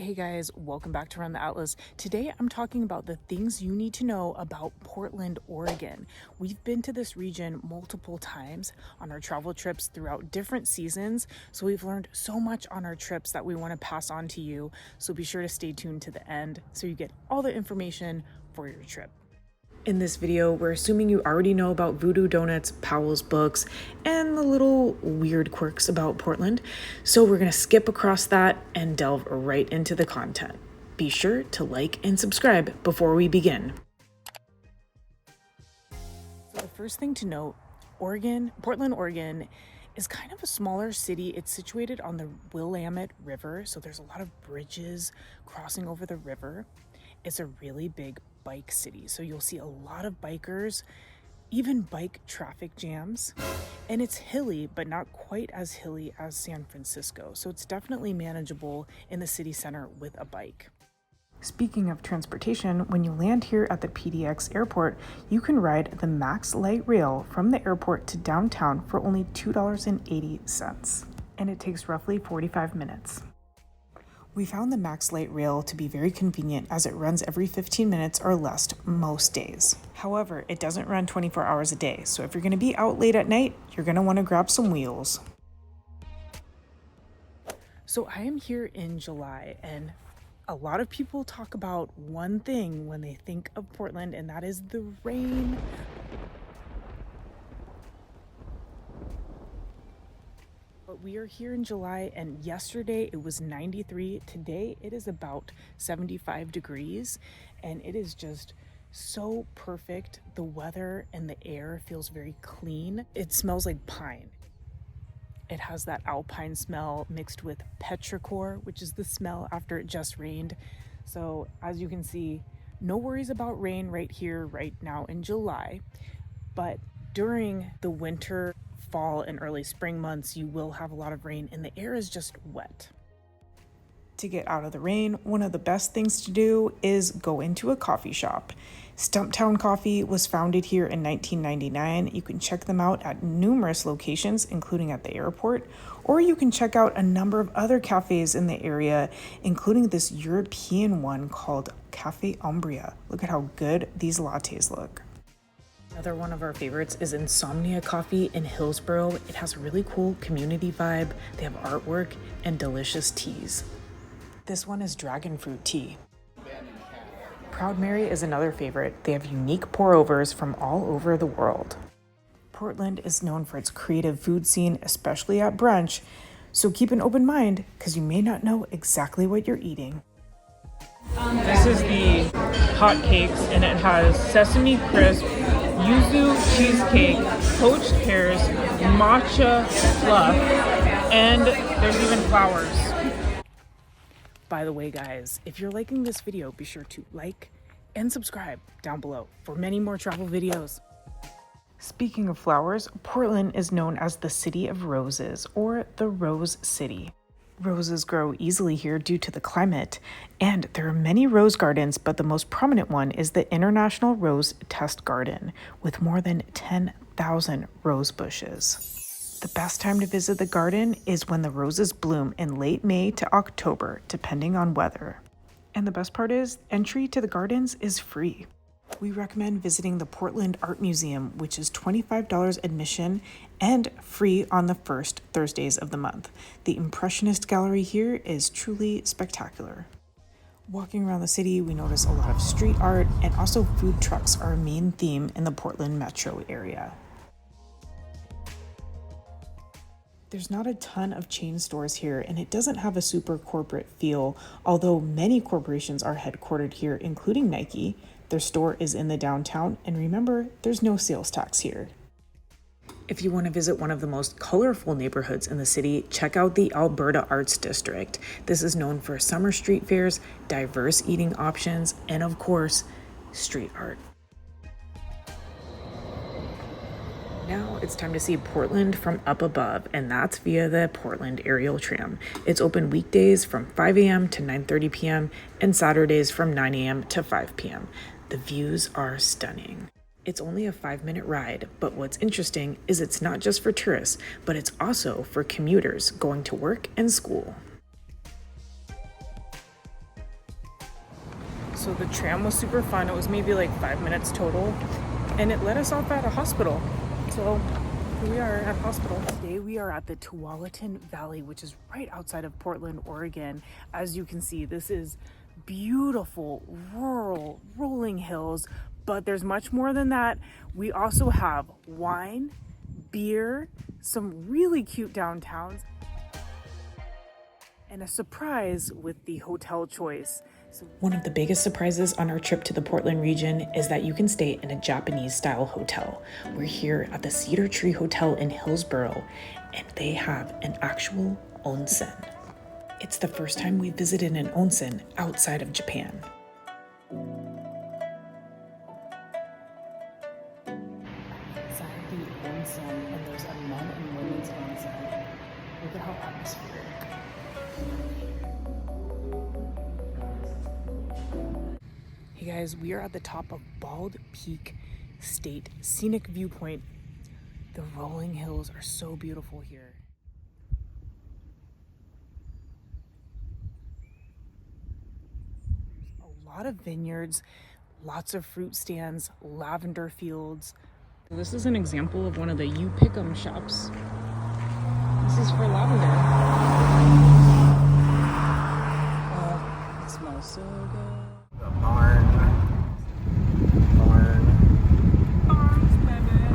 Hey guys, welcome back to Run the Atlas. Today I'm talking about the things you need to know about Portland, Oregon. We've been to this region multiple times on our travel trips throughout different seasons, so we've learned so much on our trips that we want to pass on to you. So be sure to stay tuned to the end so you get all the information for your trip. In this video, we're assuming you already know about Voodoo Donuts, Powell's books, and the little weird quirks about Portland. So we're gonna skip across that and delve right into the content. Be sure to like and subscribe before we begin. So the first thing to note, Portland, Oregon is kind of a smaller city. It's situated on the Willamette River, so there's a lot of bridges crossing over the river. It's a really big bike city, so you'll see a lot of bikers, even bike traffic jams, and it's hilly, but not quite as hilly as San Francisco, so it's definitely manageable in the city center with a bike. Speaking of transportation, when you land here at the PDX airport, you can ride the Max Light Rail from the airport to downtown for only $2.80, and it takes roughly 45 minutes. We found the Max Light Rail to be very convenient as it runs every 15 minutes or less most days. However, it doesn't run 24 hours a day, so if you're going to be out late at night, you're going to want to grab some wheels. So I am here in July, and a lot of people talk about one thing when they think of Portland, and that is the rain. But we are here in July, and yesterday it was 93. Today it is about 75 degrees, and it is just so perfect. The weather and the air feels very clean. It smells like pine. It has that alpine smell mixed with petrichor, which is the smell after it just rained. So as you can see, no worries about rain right here, right now in July. But during the winter, fall, and early spring months, you will have a lot of rain and the air is just wet. To get out of the rain, one of the best things to do is go into a coffee shop. Stumptown Coffee was founded here in 1999. You can check them out at numerous locations, including at the airport, or you can check out a number of other cafes in the area, including this European one called Cafe Umbria. Look at how good these lattes look. Another one of our favorites is Insomnia Coffee in Hillsboro. It has a really cool community vibe. They have artwork and delicious teas. This one is Dragon Fruit Tea. Proud Mary is another favorite. They have unique pour-overs from all over the world. Portland is known for its creative food scene, especially at brunch, so keep an open mind because you may not know exactly what you're eating. This is the hot cakes, and it has sesame crisp, yuzu cheesecake, poached pears, matcha fluff, and there's even flowers. By the way, guys, if you're liking this video, be sure to like and subscribe down below for many more travel videos. Speaking of flowers, Portland is known as the City of Roses, or the Rose City. Roses grow easily here due to the climate, and there are many rose gardens, but the most prominent one is the International Rose Test Garden, with more than 10,000 rose bushes. The best time to visit the garden is when the roses bloom in late May to October, depending on weather. And the best part is, entry to the gardens is free. We recommend visiting the Portland Art Museum, which is $25 admission and free on the first Thursdays of the month. The Impressionist Gallery here is truly spectacular. Walking around the city, we notice a lot of street art, and also food trucks are a main theme in the Portland metro area. There's not a ton of chain stores here, and it doesn't have a super corporate feel, although many corporations are headquartered here, including Nike. Their store is in the downtown, and remember, there's no sales tax here. If you want to visit one of the most colorful neighborhoods in the city, check out the Alberta Arts District. This is known for summer street fairs, diverse eating options, and of course, street art. Now it's time to see Portland from up above, and that's via the Portland Aerial Tram. It's open weekdays from 5 a.m. to 9:30 p.m. and Saturdays from 9 a.m. to 5 p.m. The views are stunning. It's only a 5-minute ride, but what's interesting is it's not just for tourists, but it's also for commuters going to work and school. So the tram was super fun. It was maybe like 5 minutes total, and it let us off at a hospital. So here we are at a hospital. Today we are at the Tualatin Valley, which is right outside of Portland, Oregon. As you can see, this is beautiful, rural, rolling hills, but there's much more than that. We also have wine, beer, some really cute downtowns, and a surprise with the hotel choice. So one of the biggest surprises on our trip to the Portland region is that you can stay in a Japanese style hotel. We're here at the Cedar Tree Hotel in Hillsboro, and they have an actual onsen. It's the first time we visited an onsen outside of Japan. Inside the onsen, and there's a men and women's onsen. Look at how atmospheric. Hey guys, we are at the top of Bald Peak State Scenic Viewpoint. The rolling hills are so beautiful here. A lot of vineyards, lots of fruit stands, lavender fields. This is an example of one of the You Pick 'em shops. This is for lavender. Oh, it smells so good.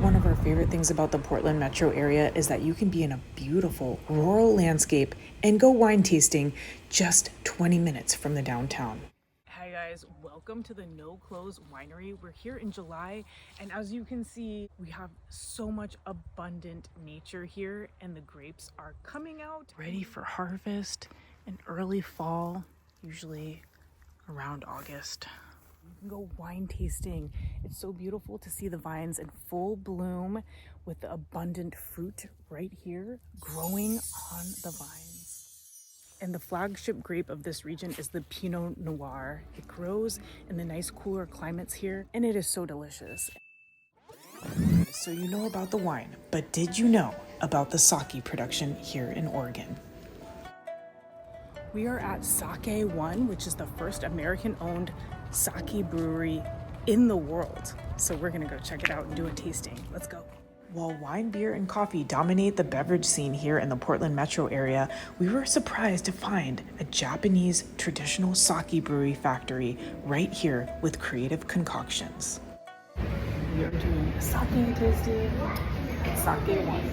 One of our favorite things about the Portland metro area is that you can be in a beautiful rural landscape and go wine tasting just 20 minutes from the downtown. Hi guys, welcome to the No Close Winery. We're here in July, and as you can see, we have so much abundant nature here, and the grapes are coming out ready for harvest in early fall, usually around August. You can go wine tasting. It's so beautiful to see the vines in full bloom with the abundant fruit right here growing on the vines. And the flagship grape of this region is the Pinot Noir. It grows in the nice cooler climates here, and it is so delicious. So you know about the wine, but did you know about the sake production here in Oregon? We are at Sake One, which is the first American-owned sake brewery in the world. So we're gonna go check it out and do a tasting. Let's go. While wine, beer, and coffee dominate the beverage scene here in the Portland metro area, we were surprised to find a Japanese traditional sake brewery factory right here with creative concoctions. We are doing a sake tasting at Sake One.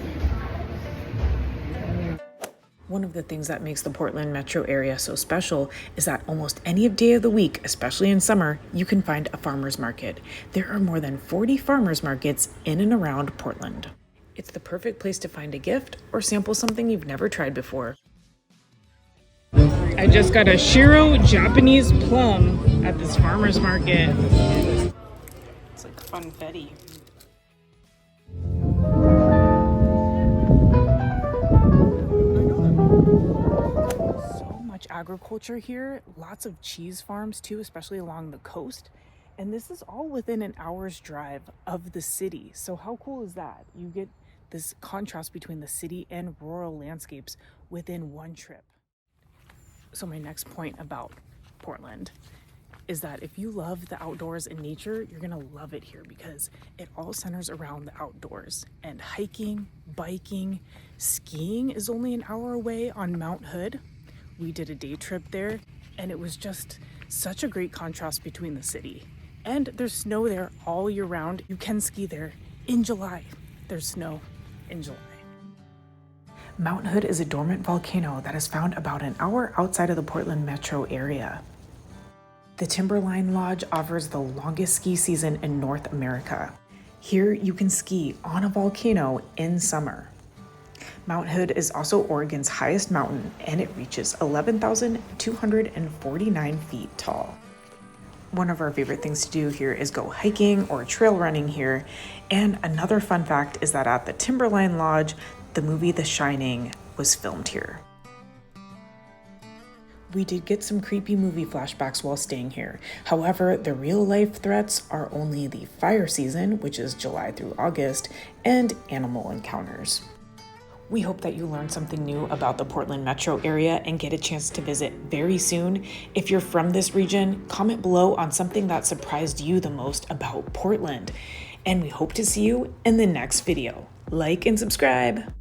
One of the things that makes the Portland metro area so special is that almost any day of the week, especially in summer, you can find a farmer's market. There are more than 40 farmer's markets in and around Portland. It's the perfect place to find a gift or sample something you've never tried before. I just got a Shiro Japanese plum at this farmer's market. It's like funfetti. Agriculture here, lots of cheese farms too, especially along the coast, and this is all within an hour's drive of the city. So how cool is that? You get this contrast between the city and rural landscapes within one trip. So my next point about Portland is that if you love the outdoors and nature, you're gonna love it here because it all centers around the outdoors. And hiking, biking, skiing is only an hour away on Mount Hood. We did a day trip there, and it was just such a great contrast between the city. And there's snow there all year round. You can ski there in July. There's snow in July. Mount Hood is a dormant volcano that is found about an hour outside of the Portland metro area. The Timberline Lodge offers the longest ski season in North America. Here you can ski on a volcano in summer. Mount Hood is also Oregon's highest mountain, and it reaches 11,249 feet tall. One of our favorite things to do here is go hiking or trail running here. And another fun fact is that at the Timberline Lodge, the movie The Shining was filmed here. We did get some creepy movie flashbacks while staying here. However, the real life threats are only the fire season, which is July through August, and animal encounters. We hope that you learned something new about the Portland metro area and get a chance to visit very soon. If you're from this region, comment below on something that surprised you the most about Portland. And we hope to see you in the next video. Like and subscribe.